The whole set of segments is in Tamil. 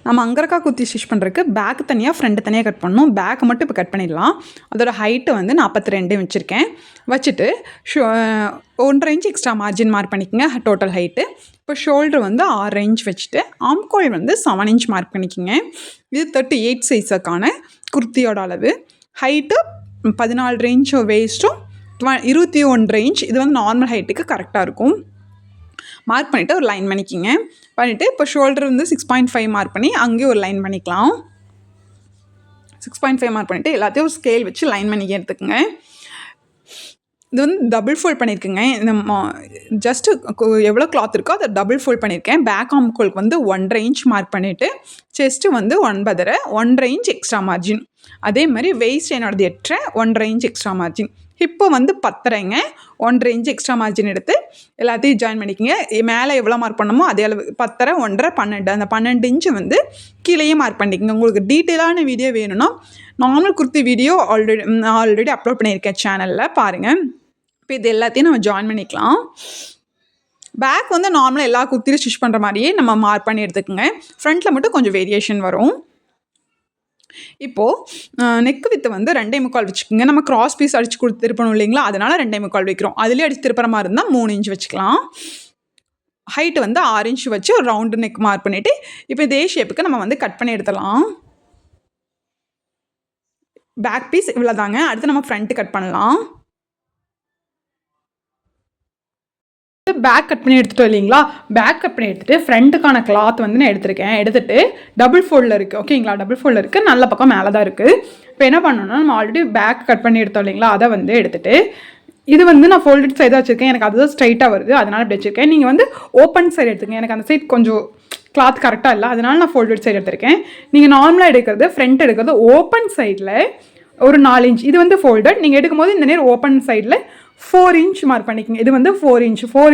நம்ம அங்கரக்கா குத்தி ஸ்டிச் பண்ணுறதுக்கு பேக் தனியாக ஃப்ரண்ட் தனியாக கட் பண்ணணும். பேக் மட்டும் இப்போ கட் பண்ணிடலாம். அதோட ஹைட்டு வந்து 42 வச்சுருக்கேன். வச்சுட்டு 1.5 இன்ச் எக்ஸ்ட்ரா மார்ஜின் மார்க் பண்ணிக்கோங்க டோட்டல் ஹைட்டு. இப்போ ஷோல்டர் வந்து 6 இன்ச் வச்சுட்டு ஆம்கோல் வந்து 7 இன்ச் மார்க் பண்ணிக்கோங்க. இது 38 சைஸுக்கான குர்த்தியோட அளவு. ஹைட்டு 14 இன்ச் வேஸ்ட்டும் 21 இன்ச். இது வந்து நார்மல் ஹைட்டுக்கு கரெக்டாக இருக்கும். மார்க் பண்ணிவிட்டு ஒரு லைன் பண்ணிக்கிங்க. பண்ணிவிட்டு இப்போ ஷோல்டர் வந்து 6.5 மார்க் பண்ணி அங்கேயும் ஒரு லைன் பண்ணிக்கலாம். 6.5 மார்க் பண்ணிவிட்டு எல்லாத்தையும் ஒரு ஸ்கேல் வச்சு லைன் பண்ணிக்க எடுத்துக்கோங்க. இது வந்து டபுள் ஃபோல்ட் பண்ணியிருக்குங்க. இந்த ஜஸ்ட்டு எவ்வளோ கிளாத் இருக்கோ அதை டபுள் ஃபோல்ட் பண்ணியிருக்கேன். பேக் ஆம்கோலுக்கு வந்து 1.5 இன்ச் மார்க் பண்ணிவிட்டு செஸ்ட்டு வந்து 1.5 இன்ச் எக்ஸ்ட்ரா மார்ஜின். அதே மாதிரி வெயிஸ்ட் என்னோடது 8 1.5 இன்ச் எக்ஸ்ட்ரா மார்ஜின். இப்போ வந்து 10.5 1.5 இன்ச் எக்ஸ்ட்ரா மார்ஜின் எடுத்து எல்லாத்தையும் ஜாயின் பண்ணிக்கோங்க. மேலே எவ்வளோ மார்க் பண்ணமோ அதே அளவு 10 1.5 12. அந்த 12 இன்ச்சு வந்து கீழேயே மார்க் பண்ணிக்கோங்க. உங்களுக்கு டீட்டெயிலான வீடியோ வேணும்னா normal kurti video already upload பண்ணியிருக்கேன் சேனலில் பாருங்கள். இப்போ இது எல்லாத்தையும் நம்ம ஜாயின் பண்ணிக்கலாம். பேக் வந்து நார்மலாக எல்லா குர்த்தியும் ஸ்டிச் பண்ணுற மாதிரியே நம்ம மார்க் பண்ணி எடுத்துக்கோங்க. ஃப்ரண்ட்டில் மட்டும் கொஞ்சம் வேரியேஷன் வரும். இப்போது நெக்கு வித்து வந்து 2.25 வச்சுக்கோங்க. நம்ம கிராஸ் பீஸ் அடித்து திருப்பணும் இல்லைங்களா, அதனால் 2.25 வைக்கிறோம். அதுலேயே அடித்து திருப்புற மாதிரி இருந்தால் 3 இன்ச் வச்சுக்கலாம். ஹைட்டு வந்து 6 இன்ச் வச்சு ஒரு ரவுண்டு நெக் மார்க் பண்ணிவிட்டு இப்போ இதே ஷேப்புக்கு நம்ம வந்து கட் பண்ணி எடுத்துடலாம். பேக் பீஸ் இவ்வளோ தாங்க. அடுத்து நம்ம ஃப்ரண்ட்டு கட் பண்ணலாம். பேக் கட் பண்ணி எடுத்துகிட்டோம் இல்லைங்களா, பேக் கட் பண்ணி எடுத்துகிட்டு ஃப்ரண்ட்டுக்கான கிளாத் வந்து நான் எடுத்துருக்கேன். எடுத்துகிட்டு டபுள் ஃபோல்டில் இருக்குது. ஓகேங்களா, டபுள் ஃபோல்டில் இருக்குது. நல்ல பக்கம் மேலே தான் இருக்குது. இப்போ என்ன பண்ணணும்னா நம்ம ஆல்ரெடி பேக் கட் பண்ணி எடுத்தோம் இல்லைங்களா, அதை வந்து எடுத்துகிட்டு இது வந்து நான் ஃபோல்டட் சைடாக வச்சுருக்கேன். எனக்கு அதுதான் ஸ்ட்ரைட்டாக வருது, அதனால் இப்படி வச்சுருக்கேன். நீங்கள் வந்து ஓப்பன் சைடு எடுத்துக்கங்க. எனக்கு அந்த சைட் கொஞ்சம் கிளாத் கரெக்டாக இல்லை, அதனால் நான் ஃபோல்டட் சைடு எடுத்திருக்கேன். நீங்கள் நார்மலாக எடுக்கிறது ஃப்ரண்ட் எடுக்கிறது ஓப்பன் சைடில் ஒரு 4 இன்ச். இது வந்து ஃபோல்டட். நீங்கள் எடுக்கும்போது இந்த நேரம் ஓப்பன் சைடில் 4 இன்ச் மார்க் பண்ணிக்கோங்க. இது வந்து 4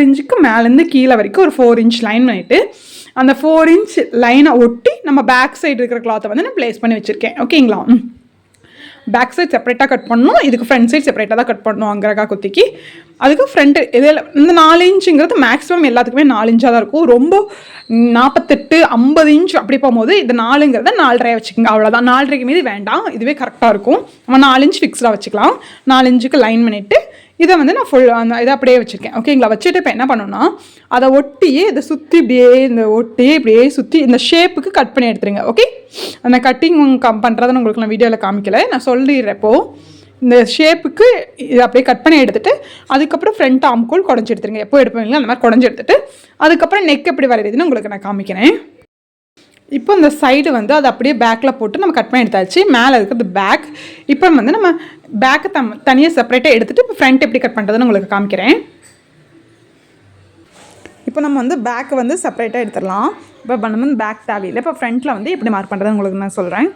இன்ச்சுக்கு மேலேருந்து கீழே வரைக்கும் ஒரு 4 இன்ச் லைன் பண்ணிவிட்டு அந்த 4 இன்ச் லைனை ஒட்டி நம்ம பேக் சைடு இருக்கிற கிளாத்தை வந்து நான் ப்ளேஸ் பண்ணி வச்சுருக்கேன். ஓகேங்களா, பேக் சைட் செப்பரேட்டாக கட் பண்ணணும், இதுக்கு ஃப்ரண்ட் சைட் செப்பரேட்டாக தான் கட் பண்ணணும் அங்கரக்கா குத்திக்கு. அதுக்கு ஃப்ரண்ட்டு இதில் இந்த 4 இன்ச்சுங்கிறது மேக்ஸிமம் எல்லாத்துக்குமே 4 இன்ச்சாக தான் இருக்கும். ரொம்ப 48 50 இன்ச் அப்படி போகும்போது இந்த 4ங்கிறத 4.5 வச்சுக்கோங்க. அவ்வளோதான். 4.5 மீது வேண்டாம், இதுவே கரெக்டாக இருக்கும். நம்ம 4 இன்ச் ஃபிக்ஸ்டாக வச்சுக்கலாம். 4 இன்ச்சுக்கு லைன் பண்ணிவிட்டு இதை வந்து நான் இதை அப்படியே வச்சுருக்கேன். ஓகேங்களா, வச்சுட்டு இப்போ என்ன பண்ணணும்னா அதை ஒட்டியே இதை சுற்றி இப்படியே இந்த ஒட்டியே இப்படியே சுற்றி இந்த ஷேப்புக்கு கட் பண்ணி எடுத்துருங்க. ஓகே, அந்த கட்டிங் பண்ணுறதை உங்களுக்கு நான் வீடியோவில் காமிக்கலை, நான் சொல்லிடுறேன். இப்போது இந்த ஷேப்புக்கு இதை அப்படியே கட் பண்ணி எடுத்துகிட்டு அதுக்கப்புறம் ஃப்ரண்ட் ஆம்கோல் குடஞ்சி எடுத்துருங்க. எப்போ எடுப்பீங்களோ அந்த மாதிரி குடஞ்சி எடுத்துகிட்டு அதுக்கப்புறம் நெக் எப்படி வரையுதுன்னு உங்களுக்கு நான் காமிக்கிறேன். இப்போ இந்த சைடு வந்து அதை அப்படியே பேக்கில் போட்டு நம்ம கட் பண்ணி எடுத்தாச்சு. மேலே இருக்கிறது பேக். இப்போ வந்து நம்ம பேக்கை தனியாக செப்பரேட்டாக எடுத்துகிட்டு இப்போ ஃப்ரண்ட் எப்படி கட் பண்ணுறதுன்னு உங்களுக்கு காமிக்கிறேன். இப்போ நம்ம வந்து பேக்கை வந்து செப்பரேட்டாக எடுத்துடலாம். இப்போ நம்ம வந்து பேக் தேவையில்லை. இப்போ ஃப்ரண்ட்டில் வந்து எப்படி மார்க் பண்ணுறதுன்னு உங்களுக்கு நான் சொல்கிறேன்.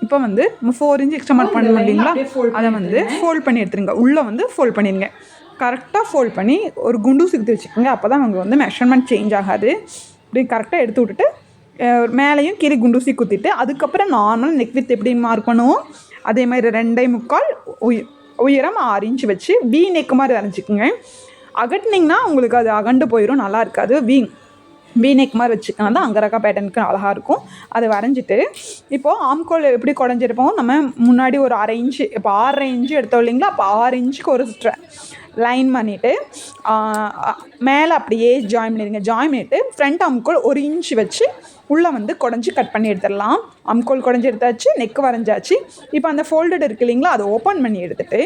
இப்போ வந்து 4 இன்ச் எக்ஸ்ட்ரா மார்க் பண்ண முடியுங்களா, அதை வந்து ஃபோல்ட் பண்ணி எடுத்துருங்க. உள்ளே வந்து ஃபோல்ட் பண்ணிடுங்க. கரெக்டாக ஃபோல்ட் பண்ணி ஒரு குண்டு சுற்றி வச்சுக்கோங்க. அப்போ தான் அவங்க வந்து மெஷர்மெண்ட் சேஞ்ச் ஆகாது. இப்படி கரெக்டாக எடுத்து விட்டுட்டு மேலேயும் கீழே குண்டூசி குத்திட்டு அதுக்கப்புறம் நார்மல் நெக் வித் எப்படி மார்க் பண்ணுவோம் அதே மாதிரி 2.25 உயரம் 6 இன்ச் வச்சு வி நெக் மாதிரி வரைஞ்சிக்கோங்க. அகட்டினிங்கன்னா உங்களுக்கு அது அகண்டு போயிடும், நல்லா இருக்காது. வி நெக் மாதிரி வச்சுக்கோங்க, தான் அங்கரக்கா பேட்டர்னுக்கு அழகாக இருக்கும். அதை வரைஞ்சிட்டு இப்போது ஆம்கோல் எப்படி குடஞ்சிருப்போம், நம்ம முன்னாடி ஒரு 1/2 இன்ச்சு, இப்போ 6.5 இன்ச்சு எடுத்தோம் இல்லைங்களா, அப்போ 6 இன்ச்சுக்கு ஒரு லைன் பண்ணிவிட்டு மேலே அப்படியே ஜாயின் பண்ணிடுங்க. ஜாயின் பண்ணிவிட்டு ஃப்ரண்ட் ஆம்கோல் 1 இன்ச் வச்சு உள்ளே வந்து குடஞ்சி கட் பண்ணி எடுத்துடலாம். ஆம்கோல் குடஞ்சி எடுத்தாச்சு, நெக் வரைஞ்சாச்சு. இப்போ அந்த ஃபோல்டட் இருக்குது இல்லைங்களா, அதை ஓப்பன் பண்ணி எடுத்துகிட்டு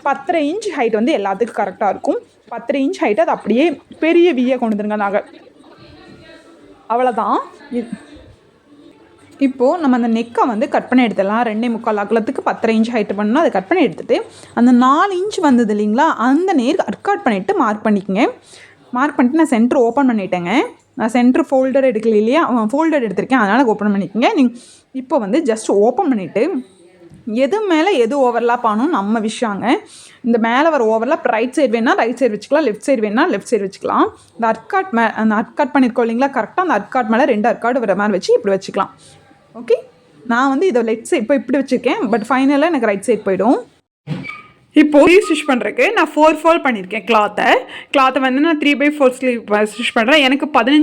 10.5 இன்ச் ஹைட் வந்து எல்லாத்துக்கும் கரெக்டாக இருக்கும். 10.5 இன்ச் ஹைட் அது அப்படியே பெரிய வியை கொண்டு வந்துருங்க. நாங்கள் அவ்வளோதான். இப்போது நம்ம அந்த நெக்கை வந்து கட் பண்ணி எடுத்துடலாம். 2.25 அகலத்துக்கு 10.5 இன்ச் ஹைட்டு பண்ணணும். அதை கட் பண்ணி எடுத்துகிட்டு அந்த 4 இன்ச் வந்தது இல்லைங்களா, அந்த நேர் கட் பண்ணிவிட்டு மார்க் பண்ணிக்கோங்க. மார்க் பண்ணிட்டு நான் சென்டர் ஓப்பன் பண்ணிட்டேங்க. நான் சென்டர் ஃபோல்டர் எடுக்கல இல்லையா, ஃபோல்டர் எடுத்திருக்கேன், அதனால் ஓப்பன் பண்ணிக்கோங்க. நீங்கள் இப்போ வந்து ஜஸ்ட் ஓப்பன் பண்ணிவிட்டு எது மேலே எது ஓவர்லாப் ஆகணும் நம்ம விஷயங்க. இந்த மேலே வர ஓவர்லாப் ரைட் சைடு வேணால் ரைட் சைடு வச்சுக்கலாம், லெஃப்ட் சைடு வேணால் லெஃப்ட் சைடு வச்சுக்கலாம். இந்த அர்க்காட் அந்த அர்க்காட் பண்ணியிருக்கோம் இல்லைங்களா, கரெக்டாக அந்த அர்க்காட் மேலே 2 அர்க்காடு வர மாதிரி வச்சு இப்படி வச்சுக்கலாம். ஓகே, நான் வந்து இதை லெஃப்ட் சைடு இப்போ இப்படி வச்சுருக்கேன், பட் ஃபைனலாக எனக்கு ரைட் சைடு போயிடும். இப்போது ஸ்டிச் பண்ணுறதுக்கு நான் 4 ஃபோல்ட் பண்ணியிருக்கேன் கிளாத்தை வந்து நான் 3/4 ஸ்லீவ் ஸ்டிச் பண்ணுறேன். எனக்கு 15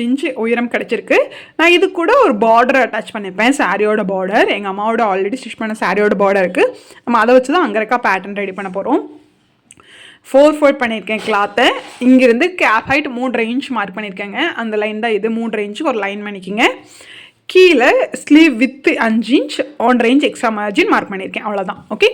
இன்ச்சு உயரம் கிடச்சிருக்கு. நான் இது கூட ஒரு பார்டர் அட்டாச் பண்ணியிருப்பேன், சாரியோட பார்டர். எங்கள் அம்மாவோட ஆல்ரெடி ஸ்டிச் பண்ண சாரியோட பார்டர் இருக்குது. நம்ம அதை வச்சு தான் அங்கே இருக்கா பேட்டர்ன் ரெடி பண்ண போகிறோம். 4 ஃபோல்ட் பண்ணியிருக்கேன் கிளாத்தை. இங்கேருந்து கேப் ஹைட் 3.5 இன்ச் மார்க் பண்ணியிருக்கேங்க. அந்த லைன் தான் இது. 3.5 இன்ச்சுக்கு ஒரு லைன் பண்ணிக்கிங்க. கீழே sleeve with 5 inch 1.5 inch extra margin mark பண்ணியிருக்கேன். அவ்வளோதான். ஓகே,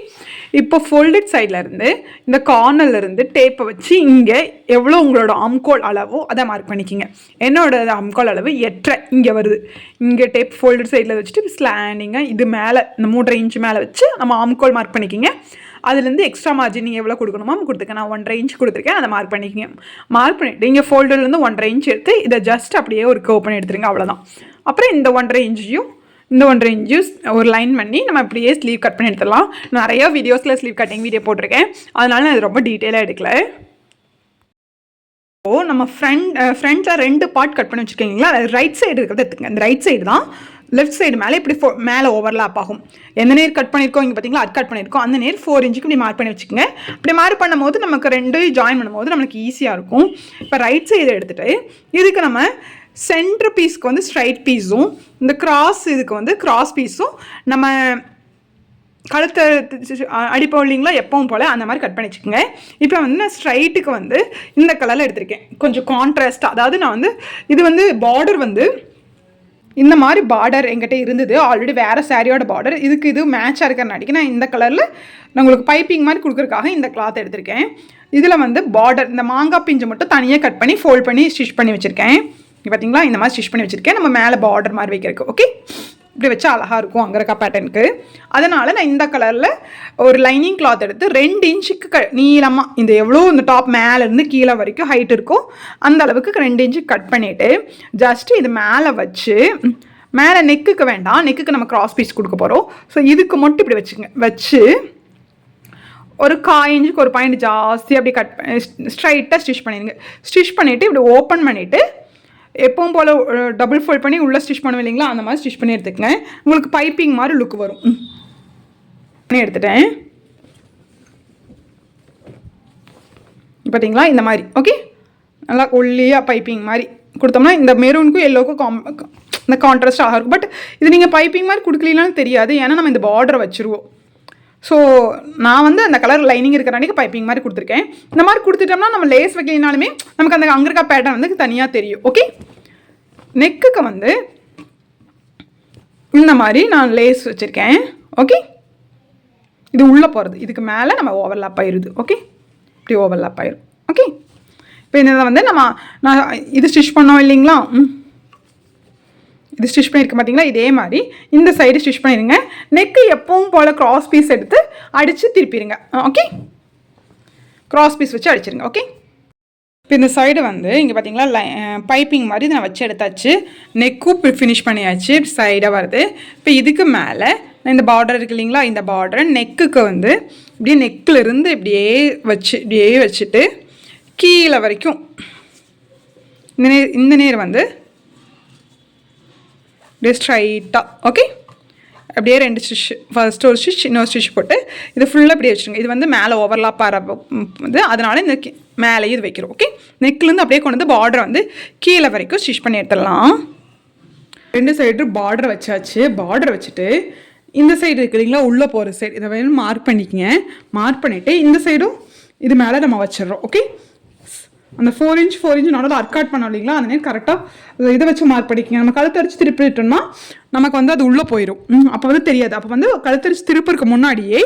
இப்போ ஃபோல்டட் சைடில் இருந்து இந்த கார்னர்லேருந்து டேப்பை வச்சு இங்கே எவ்வளோ உங்களோட ஆம்கோல் அளவோ அதை மார்க் பண்ணிக்கிங்க. என்னோட ஆம்கோல் அளவு 8.5 இங்கே வருது. இங்கே டேப் ஃபோல்டட் சைடில் வச்சுட்டு ஸ்லாண்டிங்காக இது மேலே இந்த 3.5 இன்ச் மேலே வச்சு நம்ம ஆம்கோல் மார்க் பண்ணிக்கிங்க. அதுலேருந்து எக்ஸ்ட்ரா மார்ஜின் நீங்கள் எவ்வளோ கொடுக்கணுமோ கொடுத்துருக்கேன். நான் 1.5 இன்ச் கொடுத்துருக்கேன். அதை மார்க் பண்ணிக்கிங்க. மார்க் பண்ணிவிட்டு இங்கே ஃபோல்டர்லேருந்து 1.5 இன்ச் எடுத்து இதை ஜஸ்ட் அப்படியே ஒரு கர்வ் பண்ணி எடுத்துருங்க. அவ்வளோதான். அப்புறம் இந்த 1.5 இன்ச்சையும் இந்த 1.5 இன்ச்சையும் ஒரு லைன் பண்ணி நம்ம அப்படியே ஸ்லீவ் கட் பண்ணி எடுத்துடலாம். நிறையா வீடியோஸில் ஸ்லீவ் கட்டிங் வீடியோ போட்டிருக்கேன், அதனால நான் இது ரொம்ப டீட்டெயிலாக எடுக்கல. இப்போது நம்ம ஃப்ரண்ட்டில் 2 பார்ட் கட் பண்ணி வச்சுருக்கீங்களா, ரைட் சைடு இருக்கிறத எடுத்துங்க. இந்த ரைட் சைடு தான் லெஃப்ட் சைடு மேலே இப்படி மேலே ஓவர்லாப் ஆகும். எந்த நேர் கட் பண்ணியிருக்கோம் இங்கே பார்த்தீங்களா, அது கட் பண்ணியிருக்கோம். அந்த நேர் 4 இன்ச்சுக்கு இப்படி மார்க் பண்ணி வச்சுக்கோங்க. இப்படி மார்க் பண்ணும்போது நமக்கு 2 ஜாயின் பண்ணும்போது நம்மளுக்கு ஈஸியாக இருக்கும். இப்போ ரைட் சைடு எடுத்துகிட்டு இதுக்கு நம்ம சென்டர் பீஸ்க்கு வந்து ஸ்ட்ரைட் பீஸும், இந்த இதுக்கு வந்து கிராஸ் பீஸும் நம்ம கழுத்தை அடிப்போம் இல்லைங்களா எப்பவும் போல் அந்த மாதிரி கட் பண்ணி வச்சுக்கோங்க. இப்போ வந்து நான் ஸ்ட்ரைட்டுக்கு வந்து இந்த கலரில் எடுத்திருக்கேன், கொஞ்சம் கான்ட்ராஸ்ட்டாக. அதாவது நான் வந்து இது வந்து பார்டர் வந்து இந்த மாதிரி பார்டர் என்கிட்ட இருந்தது ஆல்ரெடி வேறு சாரியோட பார்டர். இதுக்கு இது மேட்சாக இருக்கிறனாடிக்கு நான் இந்த கலரில் நான் உங்களுக்கு பைப்பிங் மாதிரி கொடுக்குறதுக்காக இந்த கிளாத் எடுத்திருக்கேன். இதில் வந்து பார்டர் இந்த மாங்காய் பிஞ்சு மட்டும் தனியாக கட் பண்ணி ஃபோல்ட் பண்ணி ஸ்டிச் பண்ணி வச்சுருக்கேன். பார்த்தீங்களா, இந்த மாதிரி ஸ்டிச் பண்ணி வச்சுருக்கேன். நம்ம மேலே பார்டர் மாதிரி வைக்கிறதுக்கு. ஓகே, இப்படி வச்சா அழகாக இருக்கும் அங்கே இருக்க பேட்டர்னுக்கு. அதனால் நான் இந்த கலரில் ஒரு லைனிங் கிளாத் எடுத்து 2 இன்ச்சுக்கு நீளமாக இந்த எவ்வளோ இந்த டாப் மேலேருந்து கீழே வரைக்கும் ஹைட் இருக்கோ அந்த அளவுக்கு 2 இன்ச்சுக்கு கட் பண்ணிவிட்டு ஜஸ்ட்டு இது மேலே வச்சு, மேலே நெக்குக்கு வேண்டாம், நெக்குக்கு நம்ம கிராஸ் பீஸ் கொடுக்க போகிறோம். ஸோ இதுக்கு மட்டும் இப்படி வச்சுங்க. வச்சு ஒரு 1/4 இன்ச்சுக்கு ஒரு பாயிண்ட் ஜாஸ்தி அப்படி கட் ஸ்ட்ரைட்டாக ஸ்டிச் பண்ணிடுங்க. ஸ்டிச் பண்ணிவிட்டு இப்படி ஓப்பன் பண்ணிவிட்டு எப்பவும் போல் டபுள் ஃபோல்ட் பண்ணி உள்ளே ஸ்டிச் பண்ணுவோம் இல்லைங்களா, அந்த மாதிரி ஸ்டிச் பண்ணி எடுத்துக்கங்க. உங்களுக்கு பைப்பிங் மாதிரி லுக் வரும். பண்ணி எடுத்துட்டேன் பார்த்தீங்களா, இந்த மாதிரி. ஓகே, நல்லா ஒல்லியாக பைப்பிங் மாதிரி கொடுத்தோம்னா இந்த மெரூனுக்கும் எல்லோவுக்கும் இந்த கான்ட்ராஸ்ட் ஆகும். பட் இது நீங்கள் பைப்பிங் மாதிரி கொடுக்கலனாலும் தெரியாது, ஏன்னா நம்ம இந்த பார்டரை வச்சுருவோம். ஸோ நான் வந்து அந்த கலர் லைனிங் இருக்கிறனாடிக்கு பைப்பிங் மாதிரி கொடுத்துருக்கேன். இந்த மாதிரி கொடுத்துட்டோம்னா நம்ம லேஸ் வைக்கலினாலுமே நமக்கு அந்த அங்கே இருக்க பேட்டர்ன் வந்து தனியாக தெரியும். ஓகே, நெக்குக்கு வந்து இந்த மாதிரி நான் லேஸ் வச்சுருக்கேன். ஓகே, இது உள்ளே போகிறது, இதுக்கு மேலே நம்ம ஓவர்லாப் ஆயிடுது. ஓகே, இப்படி ஓவர்லாப் ஆயிடும். ஓகே, இப்போ இதில் வந்து நான் இது ஸ்டிச் பண்ணோம் இல்லைங்களா, இது ஸ்டிச் பண்ணியிருக்க பார்த்தீங்களா, இதே மாதிரி இந்த சைடு ஸ்டிச் பண்ணிடுங்க. நெக்கு எப்பவும் போல் கிராஸ் பீஸ் எடுத்து அடித்து திருப்பிடுங்க. ஓகே, கிராஸ் பீஸ் வச்சு அடிச்சிருங்க. ஓகே, இப்போ இந்த சைடு வந்து இங்கே பார்த்தீங்களா பைப்பிங் மாதிரி நான் வச்சு எடுத்தாச்சு. நெக்கும் ஃபினிஷ் பண்ணியாச்சு, சைடாக வருது. இப்போ இதுக்கு மேலே இந்த பார்டர் இருக்கு இல்லைங்களா, இந்த பார்டரை நெக்குக்கு வந்து இப்படியே நெக்கிலிருந்து இப்படியே வச்சுட்டு கீழே வரைக்கும் இந்த நேர் வந்து அப்படியே ஸ்ட்ரைட்டாக. ஓகே, அப்படியே 2 ஸ்டிச், ஃபர்ஸ்ட் ஒரு ஸ்டிச் இன்னொரு ஸ்டிச் போட்டு இது ஃபுல்லாக இப்படியே வச்சுருங்க. இது வந்து மேலே ஓவர்லாப் வந்து அதனால் இந்த மேலேயே இது வைக்கிறோம். ஓகே, நெக்லேருந்து அப்படியே கொண்டு வந்து பார்டரை வந்து கீழே வரைக்கும் ஸ்டிச் பண்ணி எடுத்துடலாம். 2 சைடு பார்டரை வச்சாச்சு. பார்டரை வச்சுட்டு இந்த சைடு இருக்கு இல்லைங்களா, உள்ளே போகிற சைடு இதை வேணும் மார்க் பண்ணிக்கங்க. மார்க் பண்ணிவிட்டு இந்த சைடும் இது மேலே நம்ம வச்சிடறோம். ஓகே, அந்த 4 இன்ச் நடுவில் அர்க்காட் பண்ணோம் இல்லைங்களா, அந்த நேரம் கரெக்டாக இதை வச்சு மார்க் பண்ணிக்கங்க. நம்ம கழுத்தரிச்சு திருப்பிட்டோம்னா நமக்கு வந்து அது உள்ளே போயிடும். அப்போ வந்து தெரியாது. அப்போ வந்து கழுத்தரிச்சு திருப்பிற்கு முன்னாடியே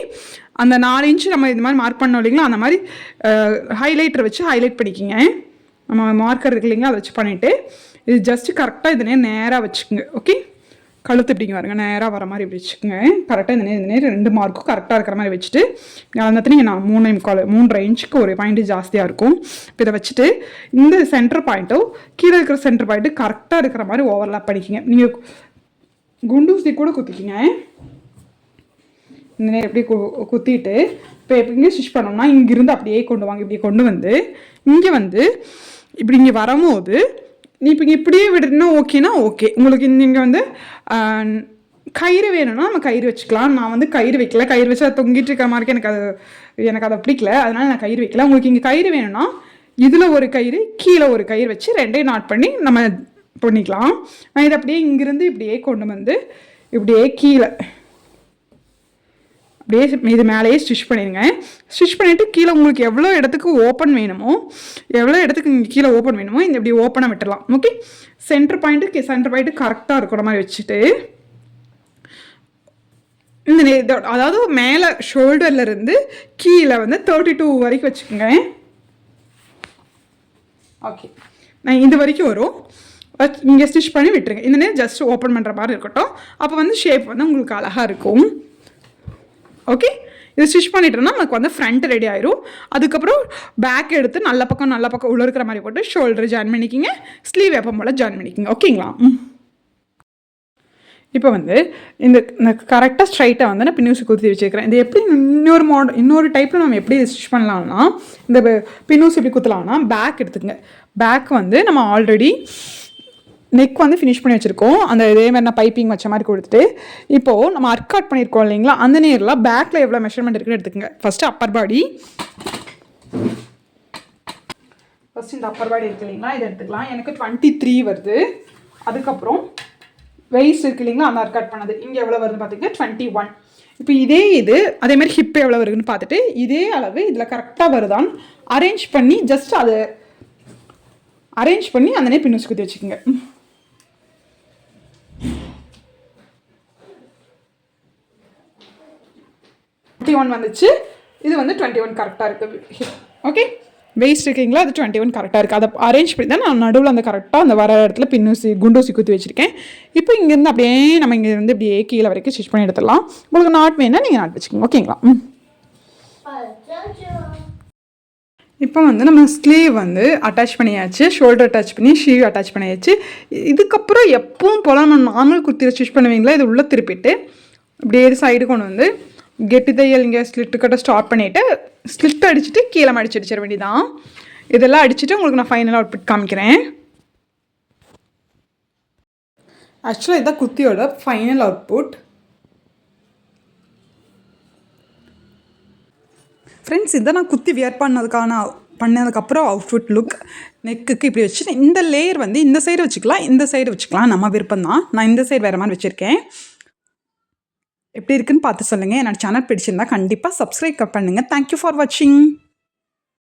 அந்த 4 இன்ச் நம்ம இது மாதிரி மார்க் பண்ணோம் இல்லைங்களா, அந்த மாதிரி ஹைலைட்டரை வச்சு ஹைலைட் பண்ணிக்கிங்க. நம்ம மார்க்கர் இருக்கு இல்லைங்களா, அதை வச்சு பண்ணிவிட்டு இது ஜஸ்ட்டு கரெக்டாக இது நேராக வச்சுக்கோங்க. ஓகே, கழுத்து இப்படிங்க வருங்க, நேராக வர மாதிரி இப்படி வச்சுக்கோங்க. கரெக்டாக இந்த நேரம் 2 மார்க்கும் கரெக்டாக இருக்கிற மாதிரி வச்சுட்டு அந்த நான் 3.5 இன்ச்சுக்கு ஒரு பாயிண்ட் ஜாஸ்தியாக இருக்கும். இப்போ இதை வச்சுட்டு இந்த சென்டர் பாயிண்ட்டும் கீழே இருக்கிற சென்டர் பாயிண்ட்டு கரெக்டாக இருக்கிற மாதிரி ஓவர்லாப் பண்ணிக்கிங்க. நீங்கள் குண்டூசி கூட குத்திக்கிங்க. இந்த நேரம் எப்படி குத்திட்டு இப்போ எப்படிங்க ஸ்டிச் பண்ணோம்னா இங்கிருந்து அப்படியே கொண்டு வாங்க. இப்படி கொண்டு வந்து இங்கே வந்து இப்படி இங்கே வரும்போது நீ இப்போ இப்படியே விடணும்னா ஓகேனா ஓகே. உங்களுக்கு நீங்கள் வந்து கயிறு வேணும்னா நம்ம கயிறு வச்சுக்கலாம். நான் வந்து கயிறு வைக்கல, கயிறு வச்சு அது தொங்கிட்டு இருக்கிற மாதிரி எனக்கு அதை பிடிக்கல, அதனால் நான் கயிறு வைக்கல. உங்களுக்கு இங்கே கயிறு வேணும்னா இதில் ஒரு கயிறு கீழே ஒரு கயிறு வச்சு ரெண்டையும் நாட் பண்ணி நம்ம பண்ணிக்கலாம். நான் இதை அப்படியே இங்கிருந்து இப்படியே கொண்டு வந்து இப்படியே கீழே அப்படியே இது மேலேயே ஸ்டிச் பண்ணிடுங்க. ஸ்டிச் பண்ணிவிட்டு கீழே உங்களுக்கு எவ்வளோ இடத்துக்கு ஓப்பன் வேணுமோ, எவ்வளோ இடத்துக்கு இங்கே கீழே ஓப்பன் வேணுமோ இந்த இப்படி ஓப்பனாக விட்டுடலாம். ஓகே, சென்டர் பாயிண்ட்டு கரெக்டாக இருக்கிற மாதிரி வச்சுட்டு இந்த அதாவது மேலே ஷோல்டர்லேருந்து கீழே வந்து 32 வரைக்கும் வச்சுக்கோங்க. ஓகே, நான் இது வரைக்கும் வரும். இங்கே ஸ்டிச் பண்ணி விட்டுருங்க. இந்த நேரம் ஜஸ்ட் ஓப்பன் பண்ணுற மாதிரி இருக்கட்டும். அப்போ வந்து ஷேப் வந்து உங்களுக்கு அழகாக இருக்கும். ஓகே, இது ஸ்டிச் பண்ணிட்டோம்னா நமக்கு வந்து ஃப்ரண்ட் ரெடி ஆயிரும். அதுக்கப்புறம் பேக் எடுத்து நல்ல பக்கம் உள்ள இருக்கிற மாதிரி போட்டு ஷோல்டர் ஜாயின் பண்ணிக்கிங்க, ஸ்லீவ் எப்போ போல் ஜாயின் பண்ணிக்கிங்க. ஓகேங்களா? இப்போ வந்து இந்த கரெக்டாக ஸ்ட்ரைட்டாக வந்து நான் பின்னூசி குத்தி வச்சுருக்கிறேன். இது எப்படி இன்னொரு டைப்பில் நம்ம எப்படி ஸ்டிச் பண்ணலாம்னா, இந்த பின்னூசி எப்படி குத்தலாம்னா, பேக் எடுத்துக்கங்க. பேக் வந்து நம்ம ஆல்ரெடி நெக் வந்து ஃபினிஷ் பண்ணி வச்சுருக்கோம். அந்த இதே மாதிரி நான் பைப்பிங் வச்ச மாதிரி கொடுத்துட்டு, இப்போது நம்ம அர்க்காட் பண்ணியிருக்கோம் இல்லைங்களா, அந்த நேரில் பேக்கில் எவ்வளோ மெஷர்மெண்ட் இருக்குன்னு எடுத்துக்கங்க. ஃபஸ்ட்டு அப்பர் பாடி, ஃபஸ்ட்டு இந்த அப்பர் பாடி இருக்குது இல்லைங்களா, இதை எடுத்துக்கலாம். எனக்கு 23 வருது. அதுக்கப்புறம் வெயிஸ்ட் இருக்குது இல்லைங்களா, அந்த அர்க்காட் பண்ணது இங்கே எவ்வளோ வருதுன்னு பார்த்தீங்கன்னா 21. இப்போ இது அதேமாதிரி ஹிப் எவ்வளோ வருதுன்னு பார்த்துட்டு இதே அளவு இதில் கரெக்டாக வருதான்னு அரேஞ்ச் பண்ணி அந்த பின்னூசி குத்தி வச்சுக்கோங்க. 21 வந்துச்சு. இது வந்து 21 கரெக்டாக இருக்குது. ஓகே, வெயிஸ்ட் இருக்குங்களா, அது 21 கரெக்டாக இருக்குது. அதை அரேஞ்ச் பண்ணி தான் நான் நடுவில் அந்த கரெக்டாக அந்த வர இடத்துல குண்டூசி குத்தி வச்சுருக்கேன். இப்போ இங்கேருந்து அப்படியே நம்ம இங்கேருந்து இப்படியே கீழே வரைக்கும் ஸ்டிச் பண்ணி எடுத்துடலாம். உங்களுக்கு நாட் வேணால் நீங்கள் நாட் வச்சுக்கோங்க. ஓகேங்களா? இப்போ வந்து நம்ம ஸ்லீவ் வந்து அட்டாச் பண்ணியாச்சு, ஷோல்டர் அட்டாச் பண்ணி ஷீவ் அட்டாச் பண்ணியாச்சு. இதுக்கப்புறம் எப்பவும் போல் நம்ம நார்மல் குர்த்தியில் ஸ்டிச் பண்ணுவீங்களா, இது உள்ளே திருப்பிட்டு இப்படியே சைடு கொண்டு வந்து கெட்டி தையல் இங்கே ஸ்லிட்டு கட்ட ஸ்டார்ட் பண்ணிவிட்டு ஸ்லிட் அடிச்சுட்டு கீழே அடிச்சிட வேண்டியதான். இதெல்லாம் அடிச்சுட்டு உங்களுக்கு நான் ஃபைனல் அவுட்புட் காமிக்கிறேன். ஆக்சுவலாக இதுதான் குர்த்தியோட ஃபைனல் அவுட்புட். ஃப்ரெண்ட்ஸ், இதை நான் குர்த்தி வியர் பண்ணதுக்கப்புறம் அவுட்ஃபுட் லுக். நெக்குக்கு இப்படி வச்சு இந்த லேயர் வந்து இந்த சைடு வச்சுக்கலாம், இந்த சைடு வச்சுக்கலாம், நம்ம விருப்பம் தான். நான் இந்த சைடு வேறு மாதிரி வச்சுருக்கேன். எப்படி இருக்குன்னு பார்த்து சொல்லுங்கள். என்னோடய சேனல் பிடிச்சிருந்தா கண்டிப்பாக சப்ஸ்கிரைப் பண்ணுங்கள். தேங்க்யூ ஃபார் வாட்சிங்.